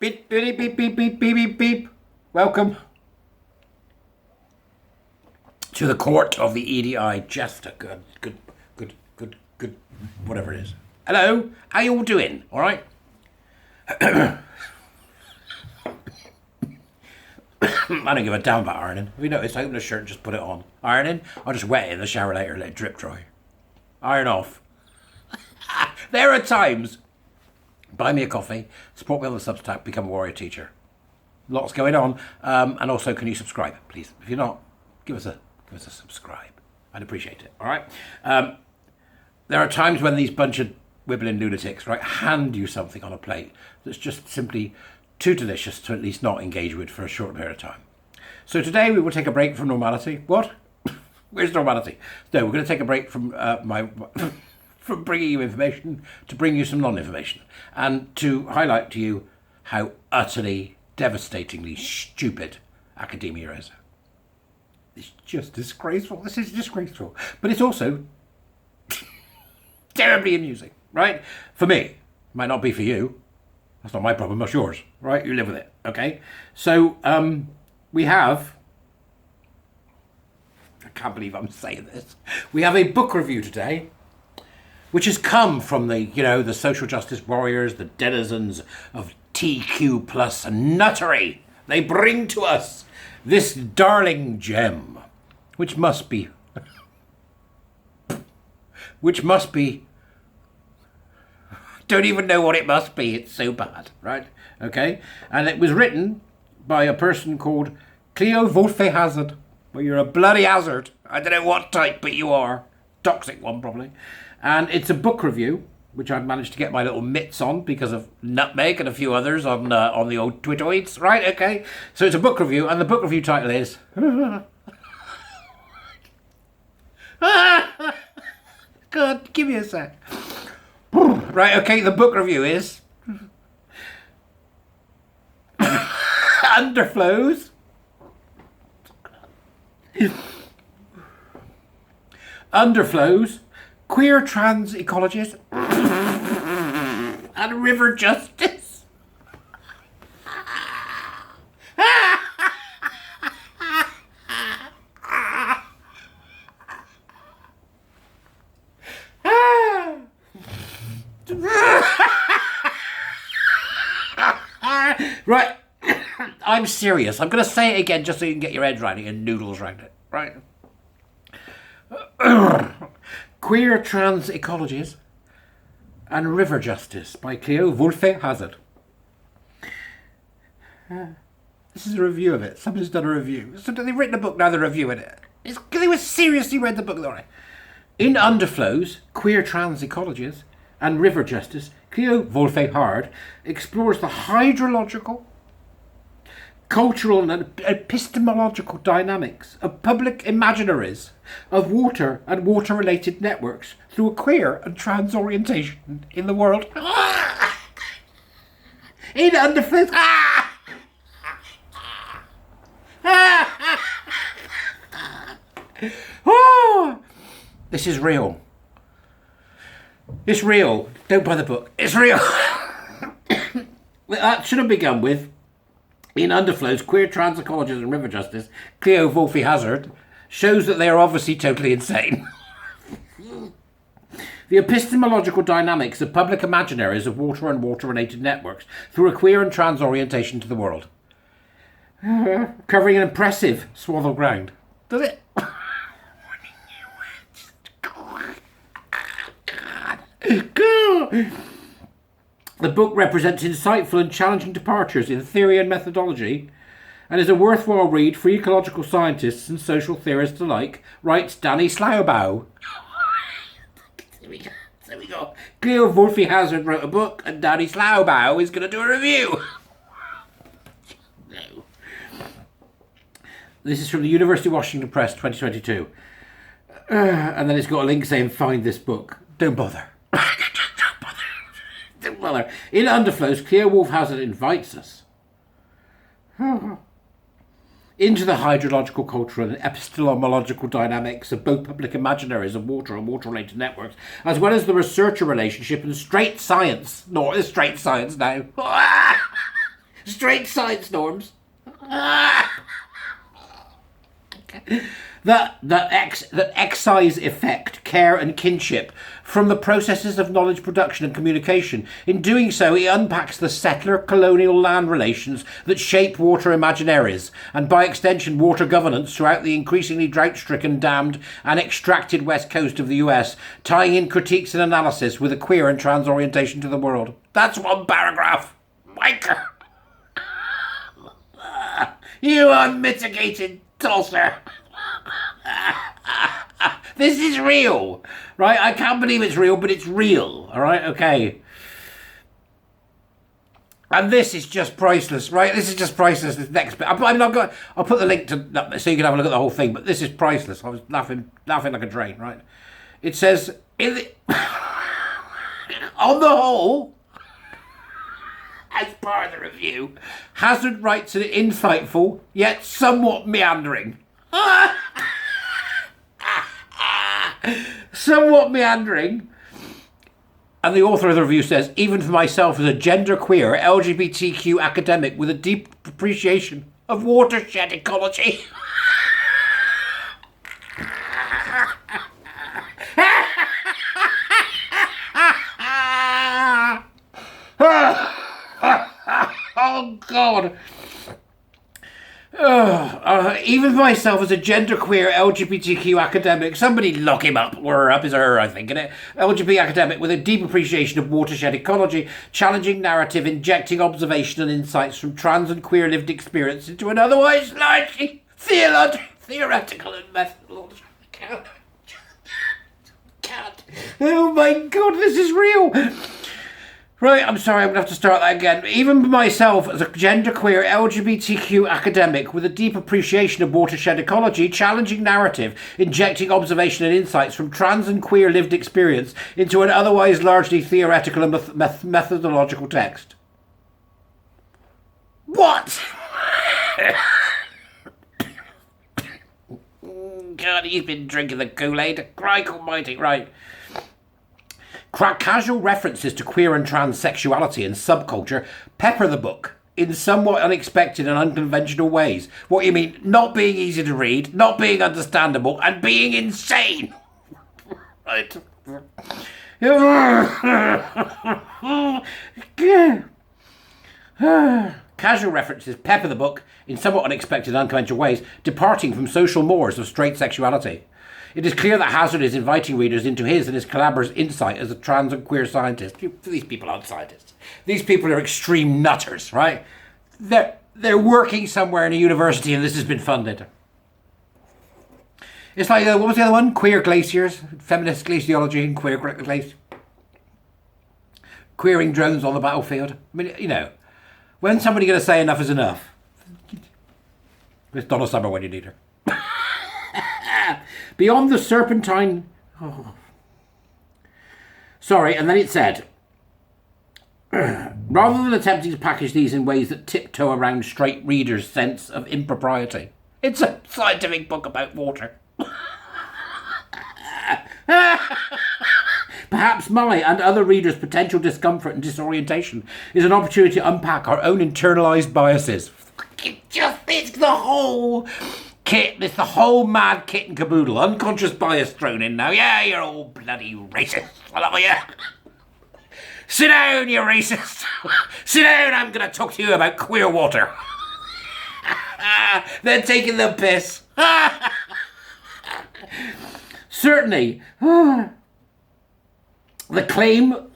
Beep, beep, beep, beep, beep, beep, beep, beep. Welcome to the court of the EDI Jester. Good, whatever it is. Hello, how you all doing? All right? I don't give a damn about ironing. Have you noticed? I open a shirt and just put it on. Ironing, I'll just wet it in the shower later, let it drip dry. Iron off. There are times. Buy me a coffee, support me on the Substack, become a warrior teacher. Lots going on, and also can you subscribe, please? If you're not, give us a subscribe. I'd appreciate it. All right. There are times when these bunch of wibbling lunatics, right, hand you something on a plate that's just simply too delicious to at least not engage with for a short period of time. So today we will take a break from normality. What? Where's normality? No, we're going to take a break from from bringing you information to bring you some non-information and to highlight to you how utterly, devastatingly stupid academia is. It's just disgraceful. This is disgraceful. But it's also terribly amusing, right? For me. Might not be for you. That's not my problem, that's yours, right? You live with it, okay? So, we have... I can't believe I'm saying this. We have a book review today, which has come from the social justice warriors, the denizens of TQ plus nuttery. They bring to us this darling gem, which must be, don't even know what it must be. It's so bad, right? Okay. And it was written by a person called Cleo Wolfe Hazard. Well, you're a bloody hazard. I don't know what type, but you are. Toxic one, probably. And it's a book review, which I've managed to get my little mitts on because of Nutmeg and a few others on the old Twittoids. Right, okay. So it's a book review, and the book review title is... God, give me a sec. Right, okay, the book review is... Underflows. Underflows. Queer trans ecologies and river justice. Right, I'm serious. I'm going to say it again just so you can get your head around it and noodles around it. Right. Queer Trans Ecologies and River Justice by Cleo Wolfe Hazard. This is a review of it. Somebody's done a review. So they've written a book, now they're reviewing it. They were seriously read the book. Right. In Underflows, Queer Trans Ecologies and River Justice, Cleo Wolfe Hazard explores the hydrological, cultural and epistemological dynamics of public imaginaries of water and water-related networks through a queer and trans orientation in the world. In Underflows. This is real. It's real. Don't buy the book. It's real. That should have begun with in Underflows, Queer Trans Ecologies and River Justice, Cleo Wolfe Hazard shows that they are obviously totally insane. The epistemological dynamics of public imaginaries of water and water-related networks through a queer and trans orientation to the world. Covering an impressive swath of ground. Does it? The book represents insightful and challenging departures in theory and methodology and is a worthwhile read for ecological scientists and social theorists alike, writes Danny Slaubaugh. There we go. Cleo Wolfe Hazard wrote a book and Danny Slaubaugh is going to do a review. No. This is from the University of Washington Press, 2022. And then it's got a link saying, find this book. Don't bother. Don't bother. In Underflows, Cleo Wolfe Hazard invites us into the hydrological, cultural and epistemological dynamics of both public imaginaries of water and water-related networks, as well as the researcher relationship and straight science. No, it's straight science now. Straight science norms. That excise effect, care and kinship from the processes of knowledge production and communication. In doing so, he unpacks the settler-colonial land relations that shape water imaginaries, and by extension water governance throughout the increasingly drought-stricken, dammed and extracted west coast of the US, tying in critiques and analysis with a queer and trans orientation to the world. That's one paragraph. Wanker. You unmitigated tosser. This is real, right? I can't believe it's real, but it's real, all right? Okay. And this is just priceless, right? This is just priceless, this next bit. I'll put the link to so you can have a look at the whole thing, but this is priceless. I was laughing like a drain, right? It says, on the whole, as part of the review, Hazard writes an insightful, yet somewhat meandering. Somewhat meandering. And the author of the review says, even for myself as a genderqueer LGBTQ academic with a deep appreciation of watershed ecology. Oh, God. Even myself as a genderqueer LGBTQ academic, somebody lock him up, or her up is a her, I think, isn't it? LGBT academic with a deep appreciation of watershed ecology, challenging narrative, injecting observation and insights from trans and queer lived experience into an otherwise largely theoretical and methodological. Can't. Oh my God, this is real. Right, I'm sorry, I'm going to have to start that again. Even myself, as a genderqueer LGBTQ academic with a deep appreciation of watershed ecology, challenging narrative, injecting observation and insights from trans and queer lived experience into an otherwise largely theoretical and methodological text. What? God, he's been drinking the Kool-Aid. Crike almighty, right. Casual references to queer and trans sexuality and subculture pepper the book in somewhat unexpected and unconventional ways. What you mean? Not being easy to read, not being understandable, and being insane. Right. Casual references pepper the book in somewhat unexpected and unconventional ways, departing from social mores of straight sexuality. It is clear that Hazard is inviting readers into his and his collaborators' insight as a trans and queer scientist. These people aren't scientists. These people are extreme nutters, right? They're working somewhere in a university and this has been funded. It's like, what was the other one? Queer glaciers, feminist glaciology and queer glaciers. Queering drones on the battlefield. I mean, you know, when's somebody going to say enough is enough? It's Donna Summer when you need her. Beyond the serpentine... Oh. Sorry, and then it said, rather than attempting to package these in ways that tiptoe around straight readers' sense of impropriety, it's a scientific book about water. Perhaps my and other readers' potential discomfort and disorientation is an opportunity to unpack our own internalised biases. It's the whole... It's the whole mad kit and caboodle. Unconscious bias thrown in now. Yeah, you're all bloody racist. I love you. Sit down, you racist. Sit down, I'm going to talk to you about queer water. They're taking the piss. Certainly. The claim... It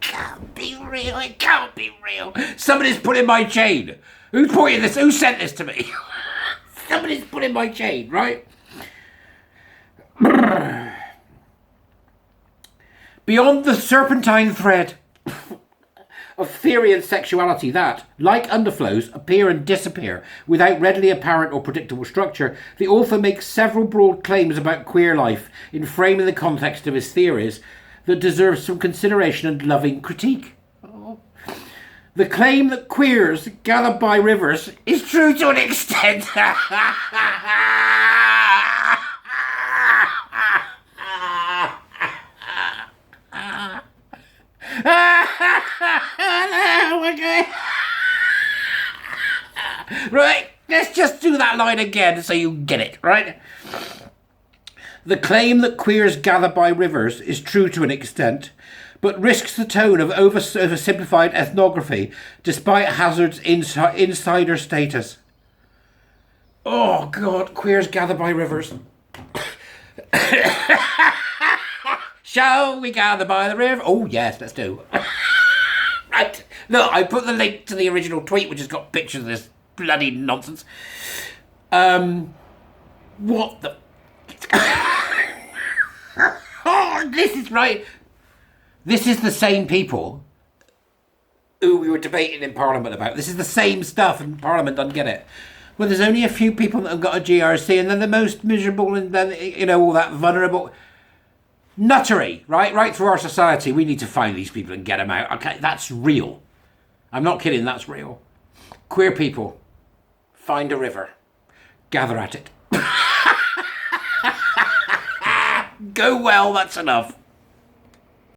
can't be real. It can't be real. Somebody's pulling my chain. Who's pointing this? Who sent this to me? Somebody's pulling my chain, right? Beyond the serpentine thread of theory and sexuality that, like underflows, appear and disappear without readily apparent or predictable structure, the author makes several broad claims about queer life in framing the context of his theories that deserve some consideration and loving critique. The claim that queers gallop by rivers is true to an extent. Right? Let's just do that line again so you get it, right? The claim that queers gather by rivers is true to an extent, but risks the tone of oversimplified ethnography despite Hazard's insider status. Oh, God, queers gather by rivers. Shall we gather by the river? Oh, yes, let's do. Right. Look, I put the link to the original tweet, which has got pictures of this bloody nonsense. What the... Oh, this is right. This is the same people who we were debating in Parliament about. This is the same stuff, and Parliament doesn't get it. Well, there's only a few people that have got a GRC, and they're the most miserable, and then, you know, all that vulnerable... Nuttery, right? Right through our society, we need to find these people and get them out. Okay, that's real. I'm not kidding, that's real. Queer people, find a river, gather at it. Go well, that's enough.